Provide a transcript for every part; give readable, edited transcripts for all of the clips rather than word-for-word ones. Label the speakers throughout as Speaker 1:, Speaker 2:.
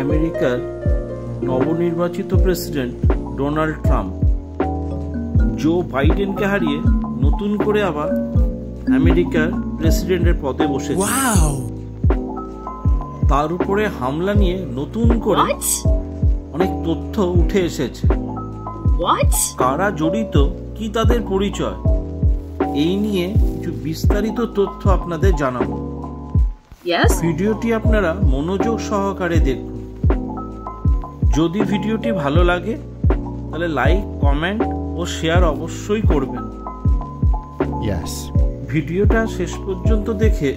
Speaker 1: আমেরিকার নবনির্বাচিত president Donald Trump জো বাইডেনকে হারিয়ে নতুন করে আবার আমেরিকার প্রেসিডেন্টের পদে বসেছে। তার উপরে হামলা নিয়ে নতুন করে অনেক তথ্য উঠে এসেছে। কারা জড়িত, কি তাদের পরিচয়, এই নিয়ে কিছু বিস্তারিত তথ্য আপনাদের জানাবো। ভিডিওটি আপনারা মনোযোগ সহকারে দেখুন। যদি ভিডিওটি ভালো লাগে তাহলে লাইক, কমেন্ট ও শেয়ার অবশ্যই করবেন। ভিডিওটা শেষ পর্যন্ত দেখে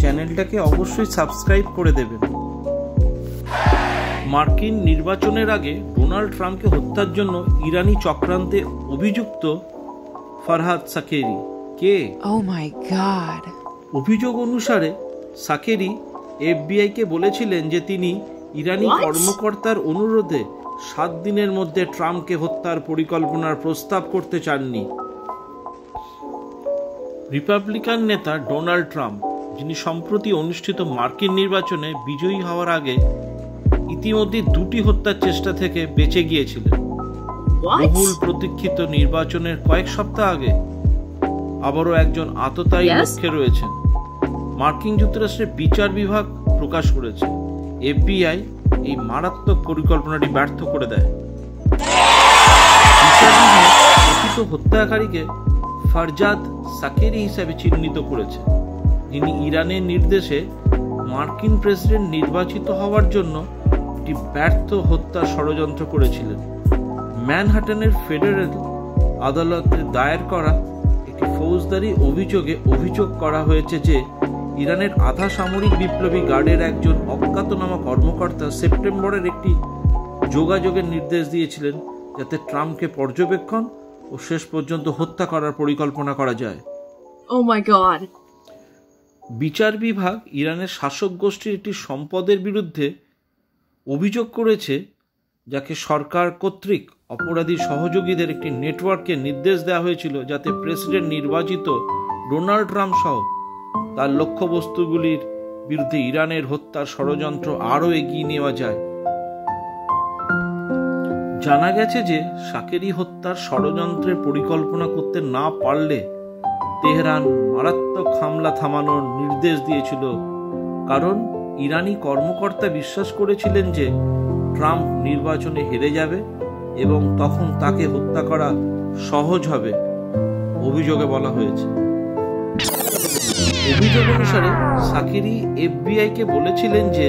Speaker 1: চ্যানেলটাকে অবশ্যই সাবস্ক্রাইব করে দেবেন। মার্কিন নির্বাচনের আগে ডোনাল্ড ট্রাম্পকে হত্যার জন্য ইরানি চক্রান্তে অভিযুক্ত ফারহাদ সাকেরি কে? অভিযোগ অনুসারে সাকেরি এফবিআইকে বলেছিলেন যে তিনি ইরানি কর্মকর্তার অনুরোধে 7 দিনের মধ্যে ট্রাম্পকে হত্যার পরিকল্পনার প্রস্তাব করতে চাননি। রিপাবলিকান নেতা ডোনাল্ড ট্রাম্প, যিনি সম্প্রতি অনুষ্ঠিত মার্কিন নির্বাচনে বিজয়ী হওয়ার আগে ইতিমধ্যে 2টি হত্যার চেষ্টা থেকে বেঁচে গিয়েছিলেন। বহুল প্রতীক্ষিত নির্বাচনের কয়েক সপ্তাহ আগে আবারও একজন আততায়ী লক্ষ্যে রয়েছেন। মার্কিন যুক্তরাষ্ট্রের বিচার বিভাগ প্রকাশ করেছে এফবিআই এই মারাত্মক পরিকল্পনাটি ব্যর্থ করে দেয়। বিচার বিভাগ কথিত হত্যাকারীকে ফারজাদ সাকেরি হিসাবে চিহ্নিত করেছে, যিনি ইরানের নির্দেশে মার্কিন প্রেসিডেন্ট নির্বাচিত হওয়ার জন্য একটি ব্যর্থ হত্যা ষড়যন্ত্র করেছিলেন। ম্যানহাটনের ফেডারেল আদালতে দায়ের করা একটি ফৌজদারি অভিযোগে অভিযোগ করা হয়েছে যে ইরানের আধা সামরিক বিপ্লবী গার্ডের একজন অজ্ঞাতনামা কর্মকর্তা সেপ্টেম্বরের একটি যোগাযোগের নির্দেশ দিয়েছিলেন যাতে ট্রাম্পকে পর্যবেক্ষণ ও শেষ পর্যন্ত হত্যা করার পরিকল্পনা করা যায়। বিচার বিভাগ ইরানের শাসক গোষ্ঠীর একটি সম্পদের বিরুদ্ধে অভিযোগ করেছে, যাকে সরকার কর্তৃক অপরাধী সহযোগীদের একটি নেটওয়ার্ককে নির্দেশ দেওয়া হয়েছিল যাতে প্রেসিডেন্ট নির্বাচিত ডোনাল্ড ট্রাম্প সহ তার লক্ষ্যবস্তুগুলির বিরুদ্ধে ইরানের হত্যার ষড়যন্ত্র আরও এগিয়ে নেওয়া যায়। জানা গেছে যে সাকেরি হত্যার ষড়যন্ত্রের পরিকল্পনা করতে না পারলে তেহরান মারাত্মক হামলা থামানোর নির্দেশ দিয়েছিল, কারণ ইরানি কর্মকর্তা বিশ্বাস করেছিলেন যে ট্রাম্প নির্বাচনে হেরে যাবে এবং তখন তাকে হত্যা করা সহজ হবে। অভিযোগে বলা হয়েছে। অভিযোগ অনুসারে সাকেরি এফবিআইকে বলেছিলেন যে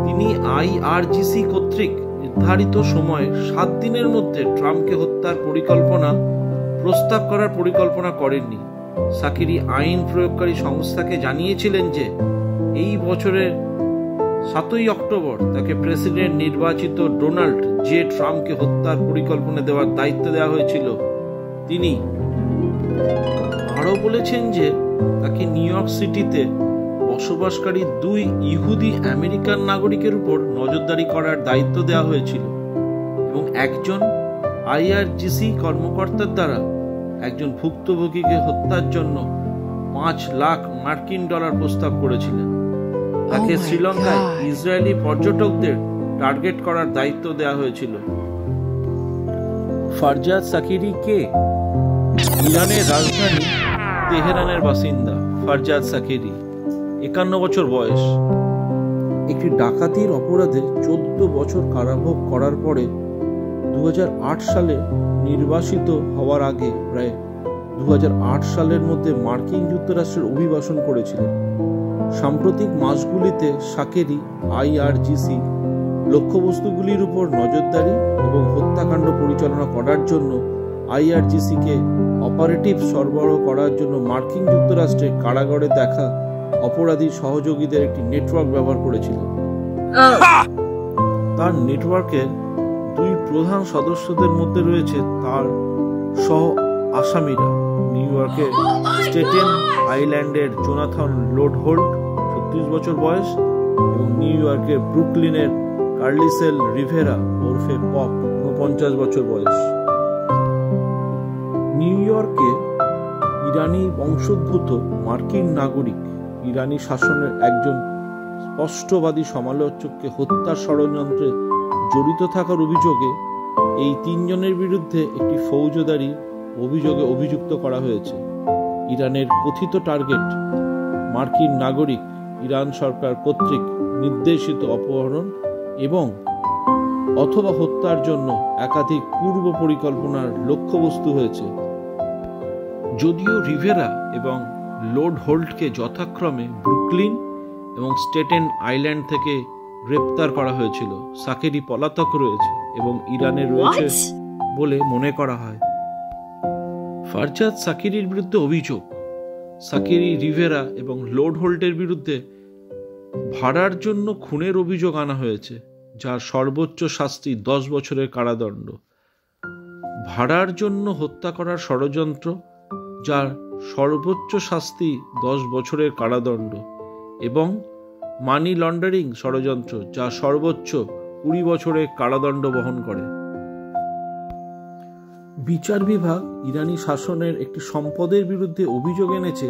Speaker 1: তিনি আইআরজিসি কর্তৃক নির্ধারিত সময়ে 7 দিনের মধ্যে ট্রাম্পকে হত্যার পরিকল্পনা প্রস্তাব করার পরিকল্পনা করেননি। সাকেরি আইন প্রয়োগকারী সংস্থাকে জানিয়েছিলেন যে এই বছরের 7ই অক্টোবর তাকে প্রেসিডেন্ট নির্বাচিত ডোনাল্ড জে ট্রাম্পকে হত্যার পরিকল্পনা দেওয়ার দায়িত্ব দেওয়া হয়েছিল। তিনি আরও বলেছেন যে তাকে নিউ ইয়র্ক সিটিতে বসবাসকারী 2 ইহুদি আমেরিকান নাগরিকের উপর নজরদারি করার দায়িত্ব দেওয়া হয়েছিল এবং একজন আইআরজিসি কর্মকর্তার দ্বারা একজন ভুক্তভোগীকে হত্যার জন্য $5 লাখ মার্কিন প্রস্তাব করেছিলেন। তাকে শ্রীলঙ্কায় ইসরায়েলি পর্যটকদের টার্গেট করার দায়িত্ব দেওয়া হয়েছিল। ফারজাদ সাকেরি কে? ইরানের রাজধানী তেহরানের বাসিন্দা ফারজাদ সাকেরি, 51 বছর বয়স। একটি ডাকাতির অপরাধে 14 বছর কারাভোগ করার পরে 2008 সালে নির্বাসিত হওয়ার আগে প্রায় 2008 সালের মধ্যে মার্কিন যুক্তরাষ্ট্রের অভিবাসন করেছিলেন। সাম্প্রতিক মাসগুলিতে সাকেরি আইআরজিসি লক্ষ্যবস্তুগুলির উপর নজরদারি এবং হত্যাকাণ্ড পরিচালনা করার জন্য আইআরজিসিকে অপারেটিভ সরবরাহ করার জন্য মার্কিন যুক্তরাষ্ট্রে কারাগারে দেখা অপরাধী সহযোগীদের একটি নেটওয়ার্ক ব্যবহার করেছিল। তার নেটওয়ার্কের 2 প্রধান সদস্যদের মধ্যে রয়েছে তার সহ আসামিরা নিউ ইয়র্কের স্টেটেন আইল্যান্ডের জোনাথন লোডহোল্ট 36 বছর বয়স এবং নিউ ইয়র্কের ব্রুকলিনের কার্লিসেল রিভেরা ওরফে পপ 49 বছর বয়স। নিউ ইয়র্কে ইরানি বংশোদ্ভূত মার্কিন নাগরিক ইরানি শাসনের একজন স্পষ্টবাদী সমালোচককে হত্যার ষড়যন্ত্রে জড়িত থাকার অভিযোগে এই 3 জনের বিরুদ্ধে একটি ফৌজদারি অভিযোগে অভিযুক্ত করা হয়েছে। ইরানের কথিত টার্গেট মার্কিন নাগরিক ইরান সরকার কর্তৃক নির্দেশিত অপহরণ এবং অথবা হত্যার জন্য একাধিক পূর্ব পরিকল্পনার লক্ষ্যবস্তু হয়েছে। যদিও রিভেরা এবং লোড হোল্টকে যথাক্রমে ব্রুকলিন এবং স্টেটেন আইল্যান্ড থেকে গ্রেপ্তার করা হয়েছিল, সাকেরি পলাতক রয়েছে এবং ইরানে রয়েছে বলে মনে করা হয়। ফারজাদ সাকিরির বিরুদ্ধে অভিযোগ, সাকিরি, রিভেরা এবং লোড হোল্টের বিরুদ্ধে ভাড়ার জন্য খুনের অভিযোগ আনা হয়েছে, যার সর্বোচ্চ শাস্তি 10 বছরের কারাদণ্ড। ভাড়ার জন্য হত্যা করার ষড়যন্ত্র, যার সর্বোচ্চ শাস্তি 10 বছরের কারাদণ্ড, এবং মানি লন্ডারিং ষড়যন্ত্র, যা সর্বোচ্চ 20 বছরের কারাদণ্ড বহন করে। বিচার বিভাগ ইরানি শাসনের একটি সম্পদের বিরুদ্ধে অভিযোগ এনেছে,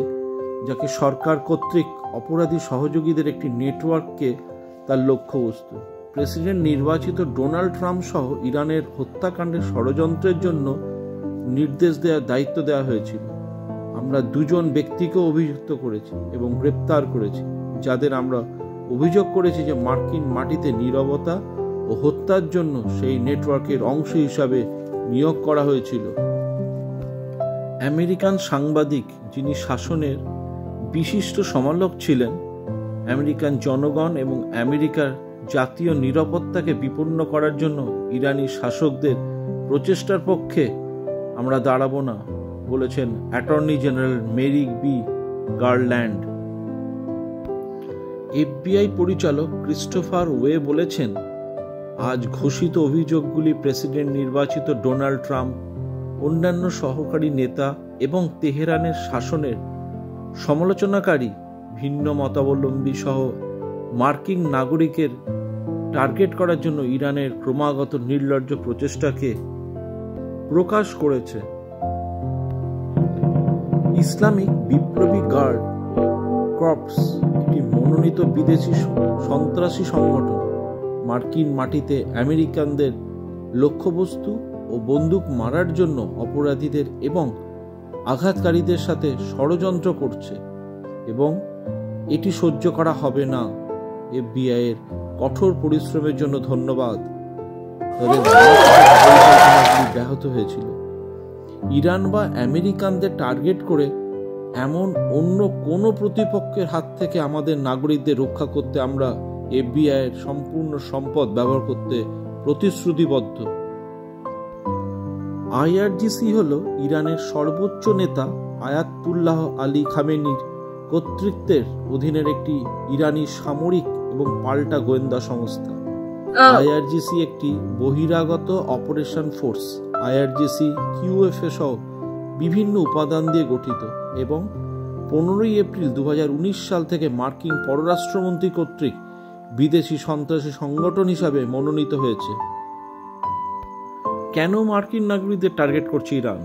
Speaker 1: যাকে সরকার কর্তৃক অপরাধী সহযোগীদের একটি নেটওয়ার্ককে তার লক্ষ্যবস্তু। প্রেসিডেন্ট নির্বাচিত ডোনাল্ড ট্রাম্প সহ ইরানের হত্যাকাণ্ডের ষড়যন্ত্রের জন্য নির্দেশ দেওয়ার দায়িত্ব দেওয়া হয়েছিল। আমরা 2 জন ব্যক্তিকে অভিযুক্ত করেছি এবং গ্রেপ্তার করেছি, যাদের আমরা অভিযোগ করেছি যে মার্কিন মাটিতে নীরবতা ও হত্যার জন্য সেই নেটওয়ার্কের অংশ হিসাবে নিয়োগ করা হয়েছিল। আমেরিকান সাংবাদিক, যিনি শাসনের বিশিষ্ট সমালোচক ছিলেন, আমেরিকান জনগণ এবং আমেরিকার জাতীয় নিরাপত্তাকে বিপন্ন করার জন্য ইরানি শাসকদের প্রচেষ্টার পক্ষে আমরা দাঁড়াবো না বলেছেন attorney general Merrick B Garland. FBI পরিচালক ক্রিস্টোফার ওয়ে বলেছেন, আজ ঘোষিত অভিযোগগুলি প্রেসিডেন্ট নির্বাচিত ডোনাল্ড ট্রাম্প, অন্যান্য সহকারী নেতা এবং তেহরানের শাসনের সমালোচনাকারী ভিন্ন মতাবলম্বী সহ মার্কিন নাগরিকের টার্গেট করার জন্য ইরানের ক্রমাগত নির্লজ্জ প্রচেষ্টাকে প্রকাশ করেছে। ইসলামিক বিপ্লবী গার্ড কর্পস একটি মনোনীত বিদেশি সন্ত্রাসী সংগঠন, মার্কিন মাটিতে আমেরিকানদের লক্ষ্যবস্তু ও বন্দুক মারার জন্য অপরাধীদের এবং আঘাতকারীদের সাথে ষড়যন্ত্র করছে এবং এটি সহ্য করা হবে না। এফবিআই এর কঠোর পরিশ্রমের জন্য ধন্যবাদ। তাদের ব্যাহত হয়েছিল। ইরান বা আমেরিকানদের টার্গেট করে এমন অন্য কোনো প্রতিপক্ষের হাত থেকে আমাদের নাগরিকদের রক্ষা করতে আমরা এফবিআই এর সম্পূর্ণ সম্পদ ব্যবহার করতে প্রতিশ্রুতিবদ্ধ। আইআরজিসি হল ইরানের সর্বোচ্চ নেতা আয়াতুল্লাহ আলী খামেনির কর্তৃত্বের অধীনের একটি ইরানি সামরিক এবং পাল্টা গোয়েন্দা সংস্থা। আইআরজিসি একটি বহিরাগত অপারেশন ফোর্স, আইআরজিসি কিউএফএ সহ বিভিন্ন উপাদান দিয়ে গঠিত এবং 15 এপ্রিল 2019 সাল থেকে মার্কিন পররাষ্ট্রমন্ত্রী কর্তৃক বিদেশি সন্ত্রাসী সংগঠন হিসাবে মনোনীত হয়েছে। কেন মার্কিন নাগরিকদের টার্গেট করছে ইরান?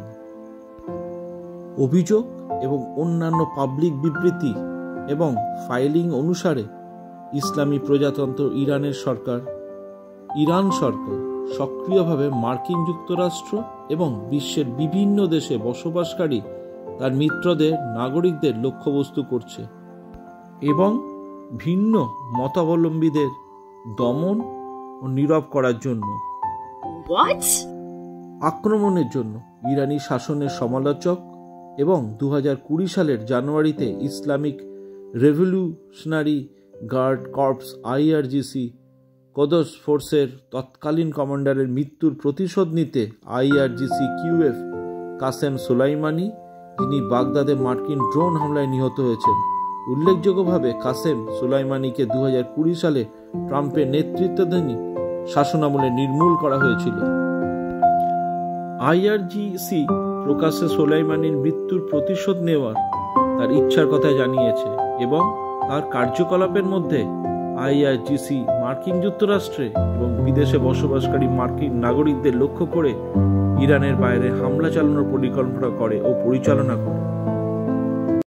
Speaker 1: অভিযোগ এবং অন্যান্য পাবলিক বিবৃতি এবং ফাইলিং অনুসারে ইসলামী প্রজাতন্ত্র ইরান সরকার সক্রিয়ভাবে মার্কিন যুক্তরাষ্ট্র এবং বিশ্বের বিভিন্ন দেশে বসবাসকারী তার মিত্রদের নাগরিকদের লক্ষ্যবস্তু করছে এবং ভিন্ন মতাবলম্বীদের দমন ও নীরব করার জন্য। আক্রমণের জন্য ইরানি শাসনের সমালোচক এবং 2020 সালের জানুয়ারিতে Islamic Revolutionary Guard Corps IRGC Quds ফোর্সের তৎকালীন কমান্ডারের মৃত্যুর প্রতিশোধ নিতে আইআরজিসি কিউএফ কাসেম সোলাইমানি, যিনি বাগদাদে মার্কিন ড্রোন হামলায় নিহত হয়েছেন। উল্লেখযোগ্যভাবে কাসেম সোলাইমানিকে 2020 সালে ট্রাম্পের নেতৃত্বাধীন শাসনামলে নির্মূল করা হয়েছিল। আইআরজিসি প্রকাশ্যে সোলাইমানির মৃত্যুর প্রতিশোধ নেওয়ার তার ইচ্ছার কথা জানিয়েছে এবং তার কার্যকলাপের মধ্যে আইআরজিসি মার্কিন যুক্তরাষ্ট্রে এবং বিদেশে বসবাসকারী মার্কিন নাগরিকদের লক্ষ্য করে ইরানের বাইরে হামলা চালানোর পরিকল্পনা করে ও পরিচালনা করে।